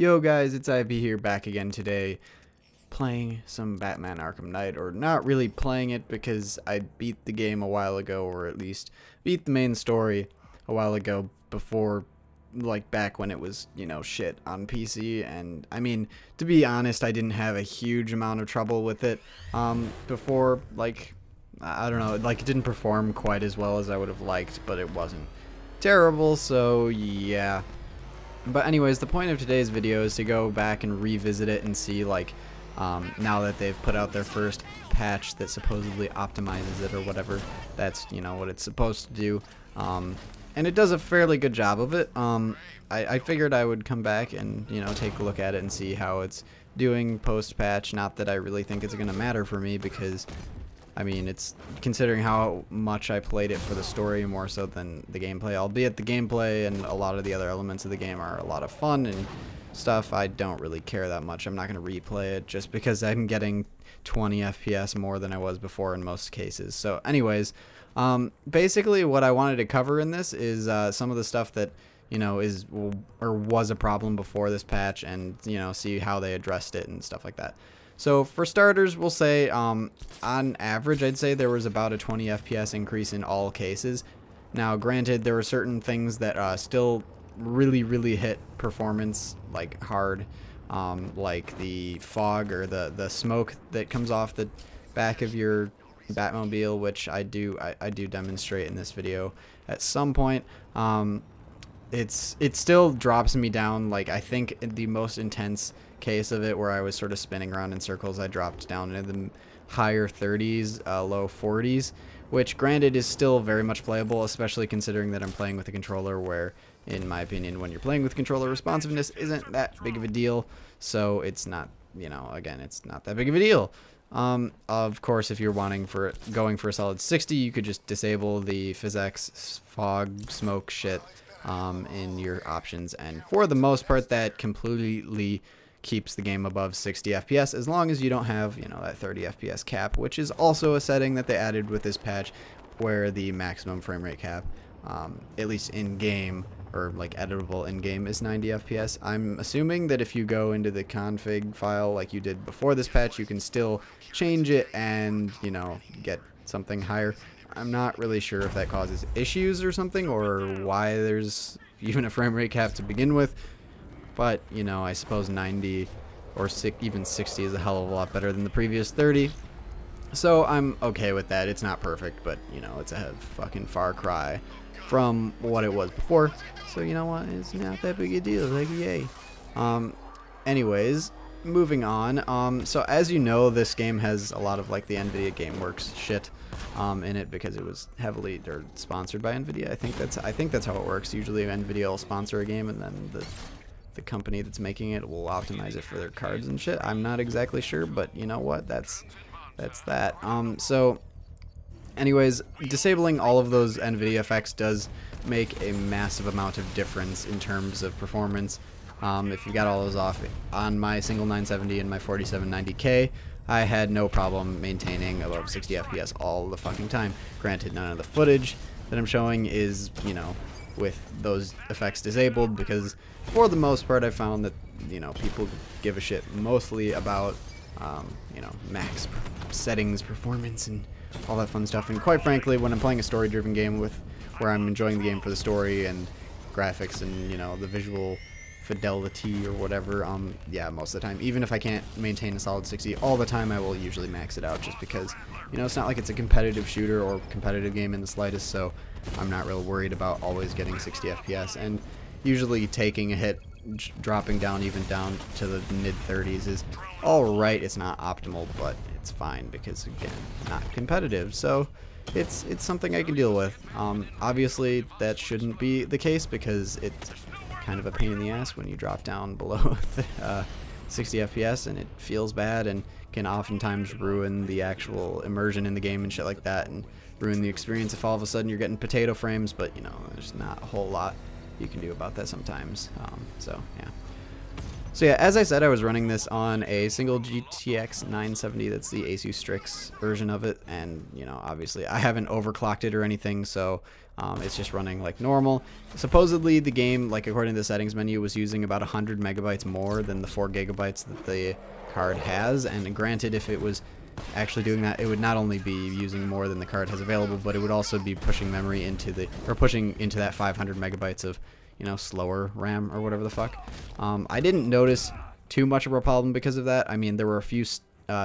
Yo guys, it's IP here, back again today, playing some Batman Arkham Knight, or not really playing it because I beat the game a while ago, or at least beat the main story a while ago before, like back when it was, you know, shit on PC, and I mean, to be honest, I didn't have a huge amount of trouble with it, before, like, I don't know, like it didn't perform quite as well as I would have liked, but it wasn't terrible, so yeah. But anyways, the point of today's video is to go back and revisit it and see, like, now that they've put out their first patch that supposedly optimizes it or whatever, that's, you know, what it's supposed to do, and it does a fairly good job of it. I figured I would come back and, you know, take a look at it and see how it's doing post-patch. Not that I really think it's going to matter for me, because I mean, it's considering how much I played it for the story more so than the gameplay, albeit the gameplay and a lot of the other elements of the game are a lot of fun and stuff. I don't really care that much. I'm not going to replay it just because I'm getting 20 FPS more than I was before in most cases. So anyways, basically what I wanted to cover in this is some of the stuff that, you know, is or was a problem before this patch, and, you know, see how they addressed it and stuff like that. So for starters, we'll say on average, I'd say there was about a 20 FPS increase in all cases. Now, granted, there were certain things that still really hit performance like hard, like the fog or the smoke that comes off the back of your Batmobile, which I do demonstrate in this video at some point. It still drops me down. Like, I think in the most intense case of it, where I was sort of spinning around in circles, I dropped down into the higher 30s, low 40s, which granted is still very much playable, especially considering that I'm playing with a controller where, in my opinion, when you're playing with controller, responsiveness isn't that big of a deal. So it's not, you know, again, it's not that big of a deal. Of course, if you're going for a solid 60, you could just disable the physics, fog, smoke shit in your options, and for the most part that completely keeps the game above 60 FPS, as long as you don't have, you know, that 30 FPS cap, which is also a setting that they added with this patch, where the maximum frame rate cap, at least in game, or like editable in game, is 90 FPS. I'm assuming that if you go into the config file like you did before this patch, you can still change it and, you know, get something higher. I'm not really sure if that causes issues or something, or why there's even a frame rate cap to begin with. But, you know, I suppose 90 or even 60 is a hell of a lot better than the previous 30. So I'm okay with that. It's not perfect, but, you know, it's a fucking far cry from what it was before. So, you know what? It's not that big a deal. Like, yay. Anyways, moving on. So as you know, this game has a lot of, like, the Nvidia GameWorks shit in it, because it was heavily sponsored by Nvidia. I think that's how it works. Usually Nvidia will sponsor a game, and then the company that's making it will optimize it for their cards and shit. I'm not exactly sure, but you know what? That's that. So anyways, disabling all of those Nvidia effects does make a massive amount of difference in terms of performance. If you got all those off on my single 970 and my 4790K, I had no problem maintaining above 60 FPS all the fucking time. Granted, none of the footage that I'm showing is, you know, with those effects disabled, because for the most part I found that, you know, people give a shit mostly about, you know, max settings, performance, and all that fun stuff. And quite frankly, when I'm playing a story-driven game where I'm enjoying the game for the story and graphics and, you know, the visual fidelity or whatever, yeah, most of the time, even if I can't maintain a solid 60 all the time, I will usually max it out, just because, you know, it's not like it's a competitive shooter or competitive game in the slightest, so I'm not real worried about always getting 60 FPS, and usually taking a hit, dropping down even down to the mid 30s is alright. It's not optimal, but it's fine, because again, not competitive, so it's something I can deal with. Obviously that shouldn't be the case, because it's kind of a pain in the ass when you drop down below 60 FPS, and it feels bad and can oftentimes ruin the actual immersion in the game and shit like that, and ruin the experience if all of a sudden you're getting potato frames. But, you know, there's not a whole lot you can do about that sometimes. So yeah. So yeah, as I said, I was running this on a single GTX 970. That's the Asus Strix version of it, and you know, obviously I haven't overclocked it or anything, so it's just running like normal. Supposedly the game, like according to the settings menu, was using about 100 megabytes more than the 4 gigabytes that the card has, and granted, if it was actually doing that, it would not only be using more than the card has available, but it would also be pushing memory into the, or pushing into that 500 megabytes of, you know, slower RAM or whatever the fuck. I didn't notice too much of a problem because of that. I mean, there were a few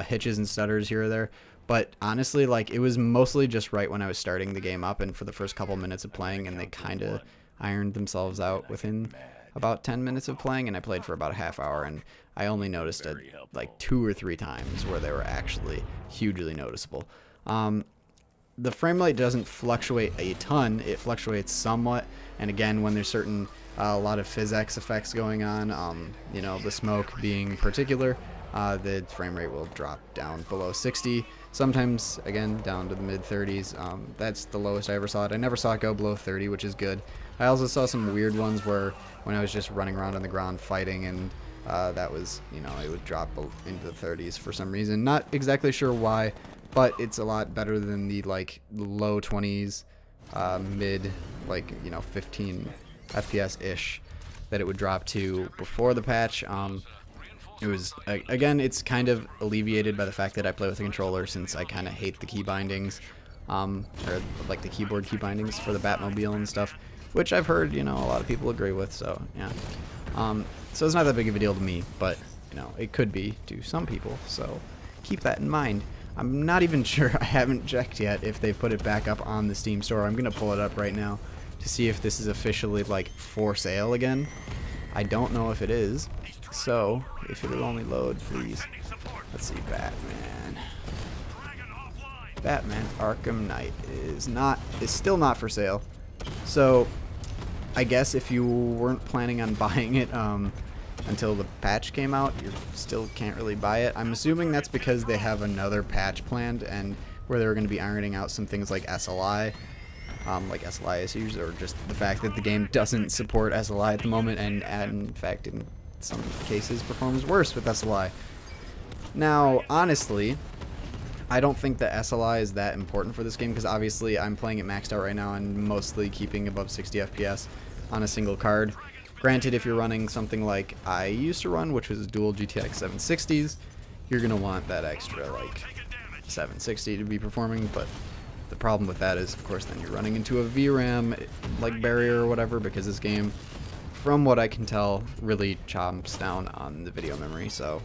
hitches and stutters here or there, but honestly, like, it was mostly just right when I was starting the game up and for the first couple minutes of playing, and they kind of ironed themselves out within about 10 minutes of playing, and I played for about a half hour, and I only noticed it like 2 or 3 times where they were actually hugely noticeable. The frame rate doesn't fluctuate a ton, it fluctuates somewhat, and again, when there's certain a lot of physics effects going on, you know, the smoke being particular, the frame rate will drop down below 60, sometimes again down to the mid 30s. That's the lowest I ever saw it. I never saw it go below 30, which is good. I also saw some weird ones where when I was just running around on the ground fighting, and that was, you know, it would drop into the 30s for some reason. Not exactly sure why, but it's a lot better than the like low 20s, mid, like, you know, 15 FPS ish that it would drop to before the patch. It was, again, it's kind of alleviated by the fact that I play with a controller, since I kind of hate the key bindings, or like the keyboard key bindings for the Batmobile and stuff, which I've heard, you know, a lot of people agree with, so yeah. So it's not that big of a deal to me, but, you know, it could be to some people, so keep that in mind. I'm not even sure, I haven't checked yet if they've put it back up on the Steam store. I'm going to pull it up right now to see if this is officially, like, for sale again. I don't know if it is, so if it'll only load, please. Let's see, Batman Arkham Knight is still not for sale. So I guess if you weren't planning on buying it until the patch came out, you still can't really buy it. I'm assuming that's because they have another patch planned, and where they're going to be ironing out some things like SLI, like SLI issues, or just the fact that the game doesn't support SLI at the moment, and in fact in some cases performs worse with SLI. Now, honestly, I don't think the SLI is that important for this game, because obviously I'm playing it maxed out right now and mostly keeping above 60 FPS on a single card. Granted, if you're running something like I used to run, which was dual GTX 760s, you're going to want that extra, like, 760 to be performing, but the problem with that is, of course, then you're running into a VRAM, like, barrier or whatever, because this game, from what I can tell, really chomps down on the video memory, so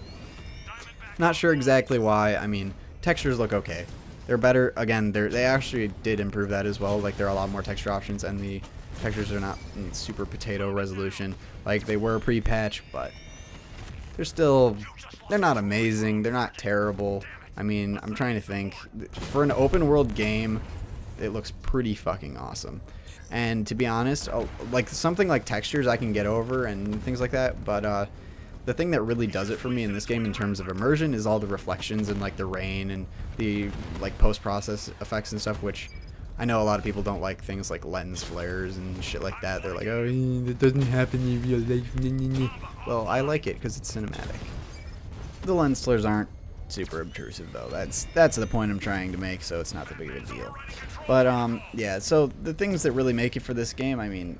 not sure exactly why. I mean, textures look okay. They're better. Again, they actually did improve that as well. Like, there are a lot more texture options, and the textures are not in super potato resolution like they were pre-patch, but they're not amazing. They're not terrible. I mean, I'm trying to think. For an open world game, it looks pretty fucking awesome. And to be honest, like something like textures I can get over and things like that, but the thing that really does it for me in this game in terms of immersion is all the reflections and like the rain and the like post-process effects and stuff, which I know a lot of people don't like things like lens flares and shit like that. They're like, oh, that doesn't happen in real life. Well, I like it because it's cinematic. The lens flares aren't super obtrusive though. That's the point I'm trying to make, so it's not that big of a deal. But yeah, so the things that really make it for this game, I mean,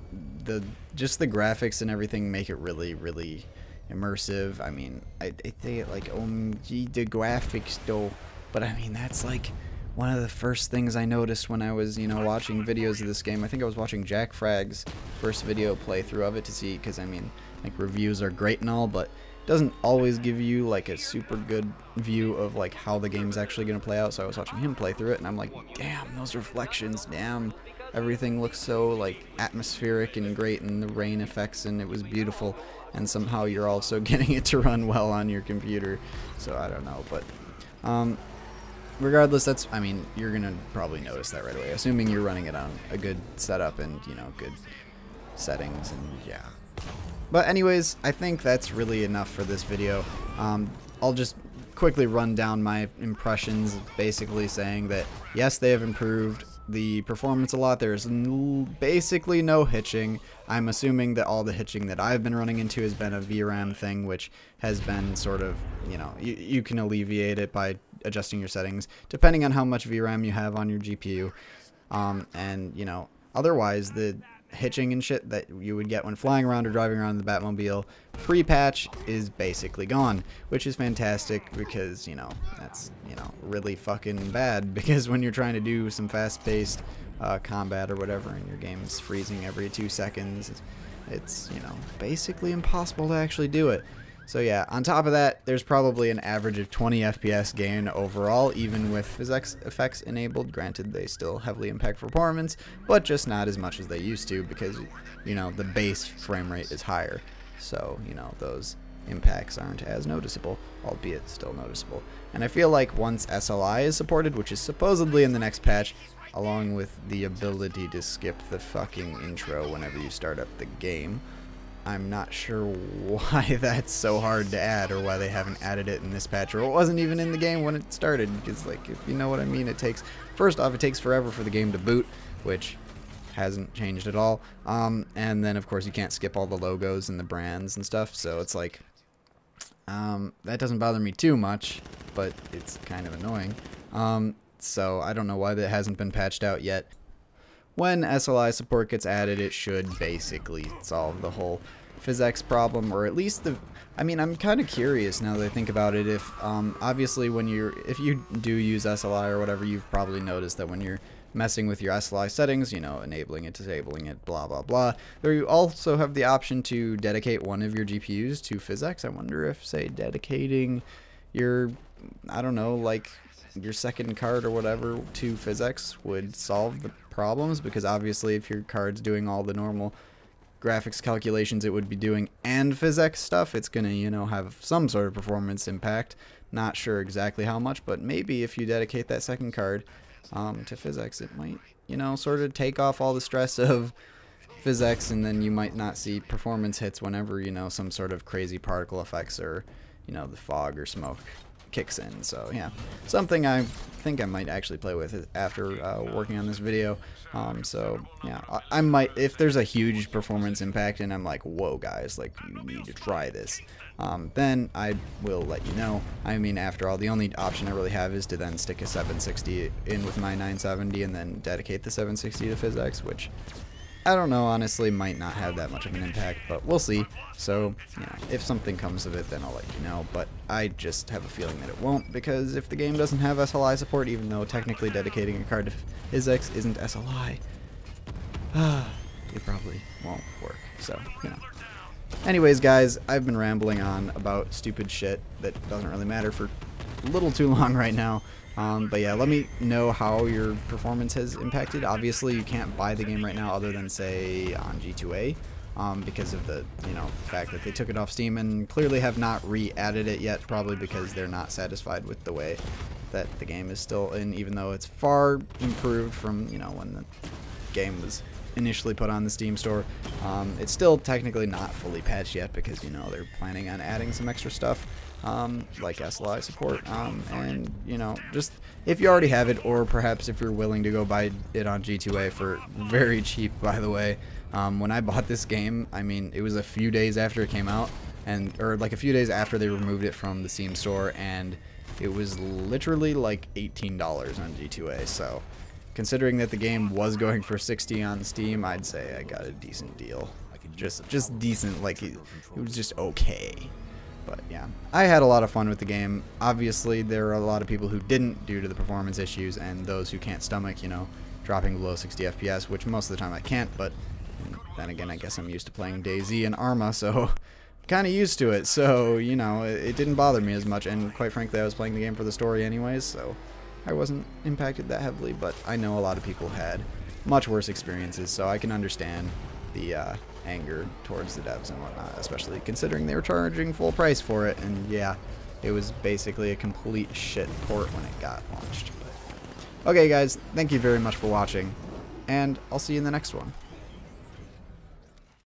just the graphics and everything make it really, really immersive. I mean, I think like, OMG, the graphics though, but I mean, that's like one of the first things I noticed when I was, you know, watching videos of this game. I think I was watching Jack Fragg's first video playthrough of it to see, because I mean, like, reviews are great and all, but it doesn't always give you like a super good view of like how the game's actually going to play out. So I was watching him play through it, and I'm like, damn, those reflections, damn, everything looks so like atmospheric and great, and the rain effects, and it was beautiful. And somehow you're also getting it to run well on your computer, so I don't know, but regardless, I mean, you're gonna probably notice that right away, assuming you're running it on a good setup and, you know, good settings, and yeah. But anyways, I think that's really enough for this video. I'll just quickly run down my impressions, basically saying that yes, they have improved the performance a lot. There's basically no hitching. I'm assuming that all the hitching that I've been running into has been a VRAM thing, which has been sort of, you know, you can alleviate it by adjusting your settings depending on how much VRAM you have on your GPU. And, you know, otherwise the hitching and shit that you would get when flying around or driving around the Batmobile pre-patch is basically gone, which is fantastic because, you know, that's, you know, really fucking bad, because when you're trying to do some fast-paced combat or whatever and your game's freezing every 2 seconds, it's, you know, basically impossible to actually do it. So yeah, on top of that, there's probably an average of 20 FPS gain overall, even with physics effects enabled. Granted, they still heavily impact performance, but just not as much as they used to, because, you know, the base frame rate is higher. So, you know, those impacts aren't as noticeable, albeit still noticeable. And I feel like once SLI is supported, which is supposedly in the next patch, along with the ability to skip the fucking intro whenever you start up the game, I'm not sure why that's so hard to add, or why they haven't added it in this patch, or it wasn't even in the game when it started, because, like, if you know what I mean, it takes, first off, it takes forever for the game to boot, which hasn't changed at all, and then, of course, you can't skip all the logos and the brands and stuff, so it's like, that doesn't bother me too much, but it's kind of annoying, so I don't know why that hasn't been patched out yet. When SLI support gets added, it should basically solve the whole physics problem, or at least the, I mean, I'm kind of curious now that I think about it, if, obviously if you do use SLI or whatever, you've probably noticed that when you're messing with your SLI settings, you know, enabling it, disabling it, blah, blah, blah, there you also have the option to dedicate one of your GPUs to physics. I wonder if, say, dedicating your, I don't know, like, your second card or whatever to physics would solve the problems, because obviously if your card's doing all the normal graphics calculations it would be doing and physics stuff, it's gonna, you know, have some sort of performance impact. Not sure exactly how much, but maybe if you dedicate that second card to physics, it might, you know, sort of take off all the stress of physics, and then you might not see performance hits whenever, you know, some sort of crazy particle effects or, you know, the fog or smoke kicks in. So yeah, something I think I might actually play with after working on this video. So yeah, I might, if there's a huge performance impact and I'm like, whoa guys, like, you need to try this, then I will let you know. I mean, after all, the only option I really have is to then stick a 760 in with my 970 and then dedicate the 760 to physics, which I don't know, honestly, might not have that much of an impact, but we'll see. So, you know, if something comes of it, then I'll let you know, but I just have a feeling that it won't, because if the game doesn't have SLI support, even though technically dedicating a card to physics isn't SLI, it probably won't work. So, you know. Anyways, guys, I've been rambling on about stupid shit that doesn't really matter for a little too long right now. But yeah, let me know how your performance has impacted. Obviously, you can't buy the game right now other than, say, on G2A, because of the, you know, fact that they took it off Steam and clearly have not re-added it yet, probably because they're not satisfied with the way that the game is still in, even though it's far improved from, you know, when the game was initially put on the Steam store. It's still technically not fully patched yet, because, you know, they're planning on adding some extra stuff, like SLI support, and, you know, just if you already have it, or perhaps if you're willing to go buy it on G2A for very cheap, by the way. When I bought this game, I mean, it was a few days after it came out, or like a few days after they removed it from the Steam store, and it was literally like $18 on G2A. So considering that the game was going for $60 on Steam, I'd say I got a decent deal. Just decent, like it was just okay. But yeah, I had a lot of fun with the game. Obviously, there are a lot of people who didn't due to the performance issues, and those who can't stomach, you know, dropping below 60 FPS, which most of the time I can't, but then again, I guess I'm used to playing DayZ and Arma, so kind of used to it. So, you know, it didn't bother me as much, and quite frankly, I was playing the game for the story anyways, so I wasn't impacted that heavily. But I know a lot of people had much worse experiences, so I can understand the anger towards the devs and whatnot, especially considering they were charging full price for it, and yeah, it was basically a complete shit port when it got launched. But okay guys, thank you very much for watching, and I'll see you in the next one.